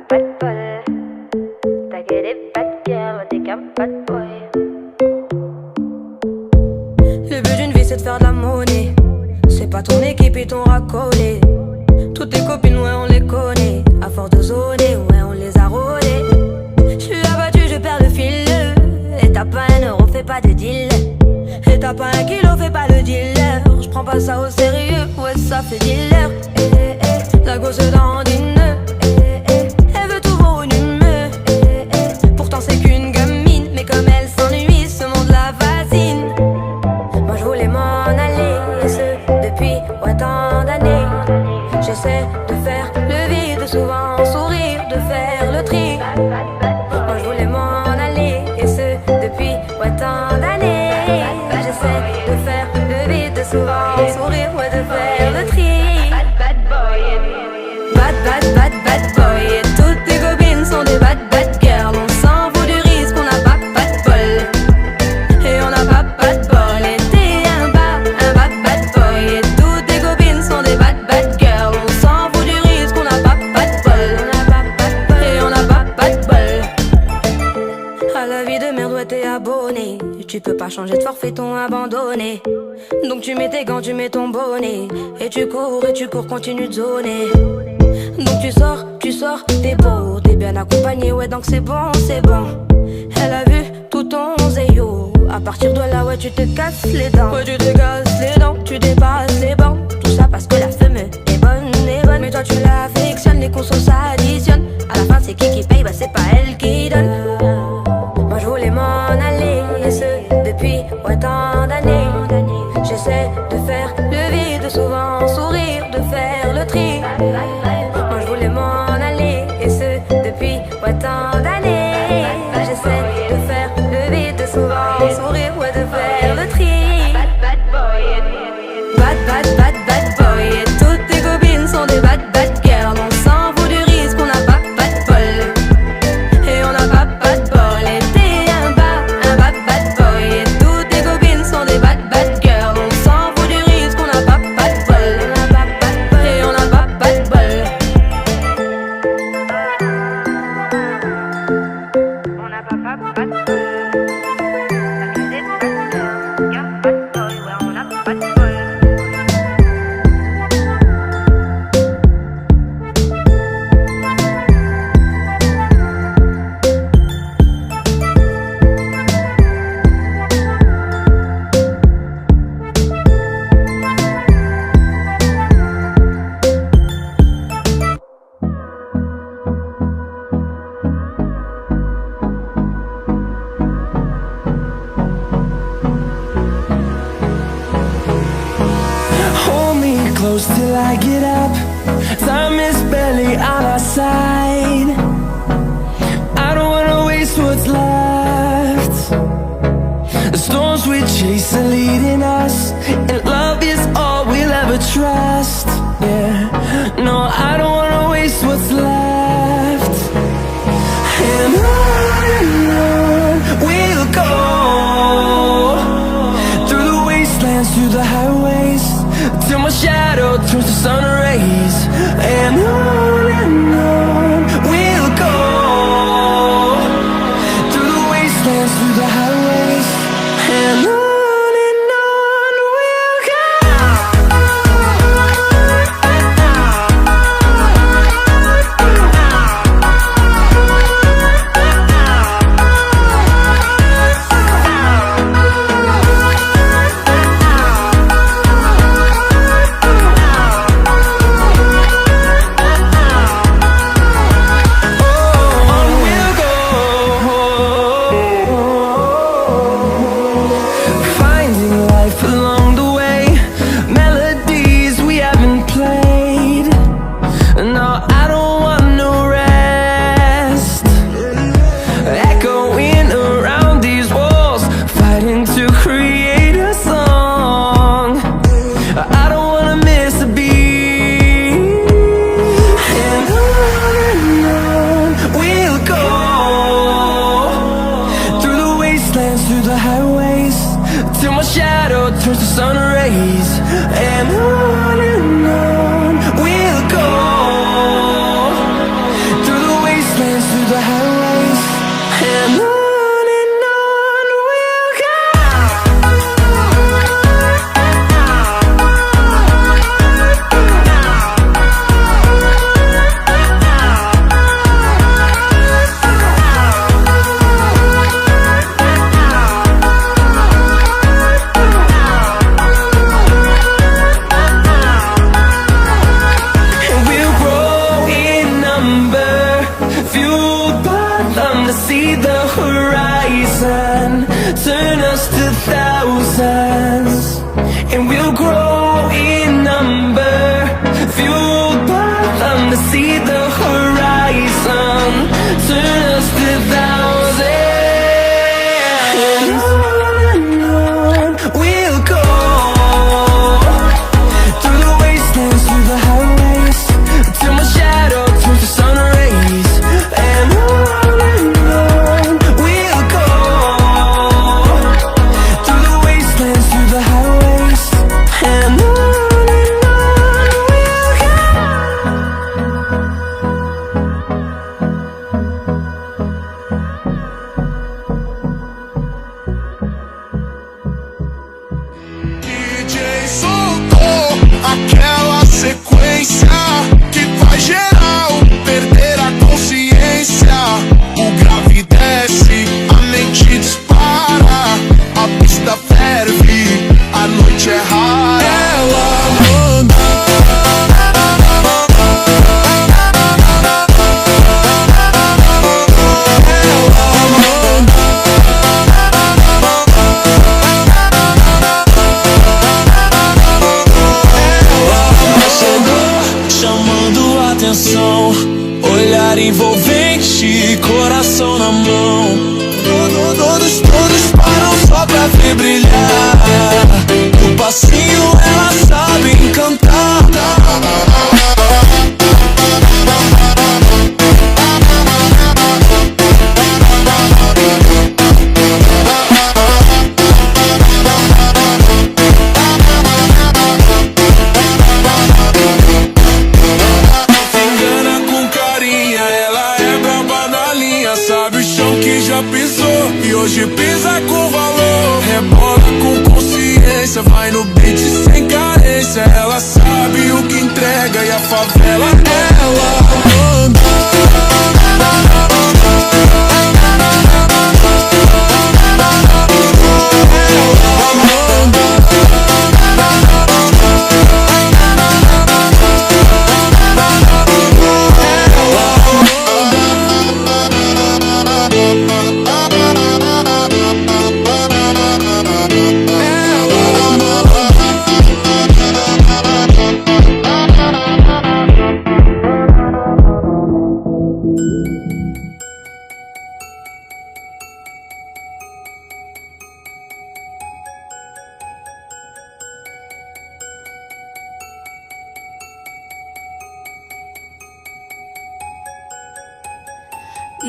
pas de bol. T'as que des bad girls, t'es qu'un bad boy. Le but d'une vie c'est de faire de la monnaie. C'est pas ton équipe et ton racolé. Toutes tes copines, ouais, on les connaît. À force de zoner, ouais, on les a rôlées. J'suis abattu, je perds le fil. Et t'as pas un euro, fais pas de deal. Et t'as pas un kilo, fais pas le dealer. J'prends pas ça au sérieux, ouais, ça fait dealer. La gosse dandine. Elle veut tout pour une humeur. Pourtant c'est qu'une gamine. Mais comme elle s'ennuie, ce monde la fascine. Moi je voulais m'en aller, et ce depuis autant d'années. J'essaie de faire le vide, souvent sourire, de faire le tri. Moi je voulais m'en aller, et ce depuis autant d'années. J'essaie de faire le vide, souvent sourire, ouais, de faire le tri. Bad boy. Et toutes tes copines sont des bad girls. On s'en fout du risque, on n'a pas de bol. Et on n'a pas de bol. Et t'es un bad boy. Et toutes tes copines sont des bad girls. On s'en fout du risque, on n'a pas de bol. Et on n'a pas de bol. À la vie de merde, ouais, t'es abonné. Tu peux pas changer de forfait, t'ont abandonné. Donc tu mets tes gants, tu mets ton bonnet. Et tu cours, continue de zoner. Donc tu sors, t'es beau, t'es bien accompagné, ouais, donc c'est bon. Elle a vu tout ton zéyo. À partir de là, ouais, tu te casses les dents. Ouais, tu te casses les dents, tu dépasses les bancs. Tout ça parce que la femme est bonne. Mais toi tu l'affectionnes, les consos s'additionnent. À la fin c'est qui paye, bah c'est pas elle qui donne. Moi je voulais m'en aller, et ce depuis autant d'années. J'essaie de faire le vide, souvent sourire, de faire le tri. Moi je voulais m'en aller, et ce depuis autant d'années. J'essaie de faire le vide, souvent sourire, ouais, de faire le tri. Bad boy. Et toutes tes copines sont des bad girls. On s'en fout du risque, on n'a pas de bol. Et on n'a pas de bol. Et t'es un bad boy. Et toutes tes copines sont des bad girls. On s'en fout du risque, on n'a pas de bol. Et on n'a pas de bol. On n'a pas de bol. T'as que des bad girls, qu'un bad boy, ouais, on n'a pas de bol. Hold me close till I get up. Time is barely on our side. I don't wanna waste what's left. The storms we chase are leading us, and love is all we'll ever trust. Yeah, no, I don't wanna waste what's left. And on we'll go, through the wastelands, through the highways, till my shadow turns to sun rays. And on we'll go, through the wastelands, through the highways. And on we'll go. Turns to sun rays. And on we'll go, through the fueled by them to see the horizon, turn us to thousands. And on we'll go, through the wastelands, through the highways, till my shadow turns to sun rays. And on we'll go, through the wastelands, through the highways. And on we'll go. DJ soltou aquela sequência que faz geral perder a consciência. O grave desce, a mente dispara, a pista ferve, a noite é rara. Ela manda. Chamando atenção, olhar envolvente, coração na mão. Todos param só pra ver brilhar. No passinho ela sabe encantar. Sabe o chão que já pisou e hoje pisa com valor. Rebola com consciência, vai no beat sem carência. Ela sabe o que entrega e a favela ela manda.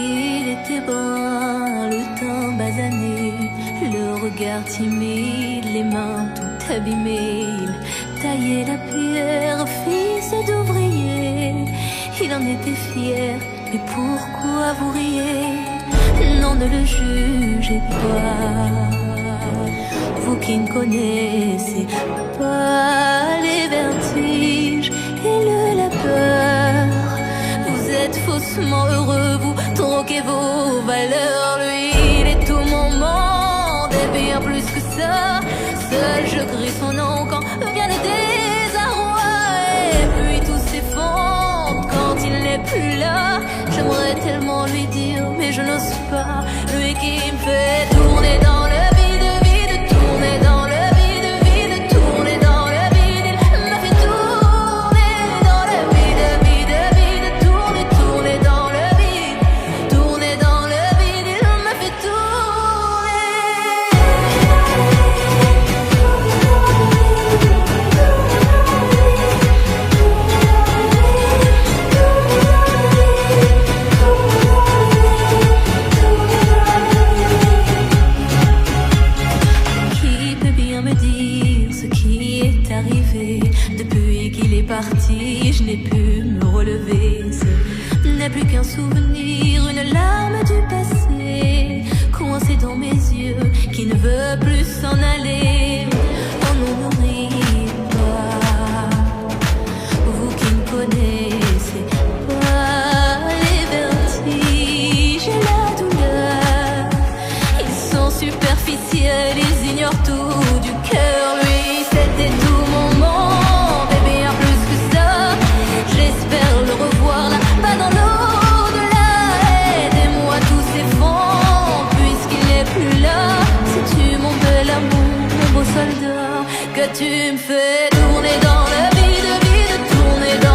Il était brun, le teint basané, le regard timide, les mains tout abîmées. Il taillait la pierre, fils d'ouvrier. Il en était fier, mais pourquoi vous riez? Non, ne le jugez pas, vous qui ne connaissez pas les vertiges et la peur. Vous êtes faussement heureux, vous troquez vos valeurs. Lui, il est tout mon monde et bien plus que ça. Seul je crie son nom quand vient le désarroi. Et puis tout s'effondre quand il n'est plus là. J'aimerais tellement lui dire, mais je n'ose pas. Lui qui me fait tourner dans le vide, vide, tourner dans le vide, vide, tourner dans le vide. Il m'a fait tourner dans le vide, vide, vide, tourner, tourner dans le vide, tourner dans le vide. Il m'a fait Depuis qu'il est parti, je n'ai pu me relever. Ce n'est plus qu'un souvenir, une larme du passé, coincée dans mes yeux, qui ne veut plus s'en aller. Oh non, ne riez pas, vous qui ne connaissez pas les vertiges et la douleur. Ils sont superficiels, ils ignorent tout du cœur. Lui, c'était tout mon monde et bien plus que ça. J'espère le revoir là-bas dans l'au-delà. Aidez-moi, tout s'effondre puisqu'il n'est plus là. Sais-tu mon bel amour, mon beau soldat, que tu me fais tourner dans le vide, vide, tourner dans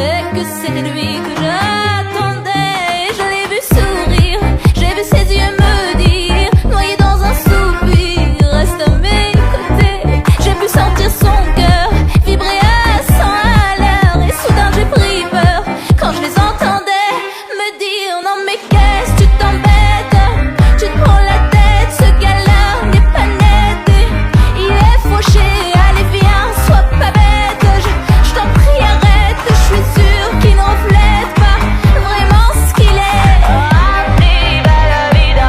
savais que c'était lui que j'attendais. Je l'ai vu sourire, j'ai vu ses yeux me dire, noyé dans un soupir, reste à mes côtés. J'ai pu sentir son cœur vibrer à 100 à l'heure. Et soudain j'ai pris peur quand je les entendais me dire, non mais qu'est-ce que tu t'embêtes, tu te prends la tête, ce gars-là n'est pas net et il est fauché. Allez viens, sois pas bête, je t'en prie arrête, je suis sûre qu'il ne reflète pas vraiment ce qu'il est. Viva la vida,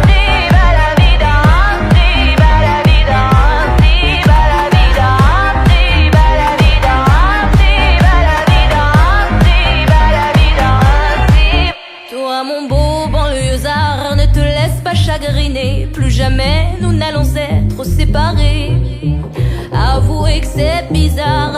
viva la vida, viva la vida, viva la vida, viva la vida, viva la vida, viva la vida. Toi mon beau banlieusard, ne te laisse pas chagriner, plus jamais nous n'allons être séparés. Avouez que c'est bizarre,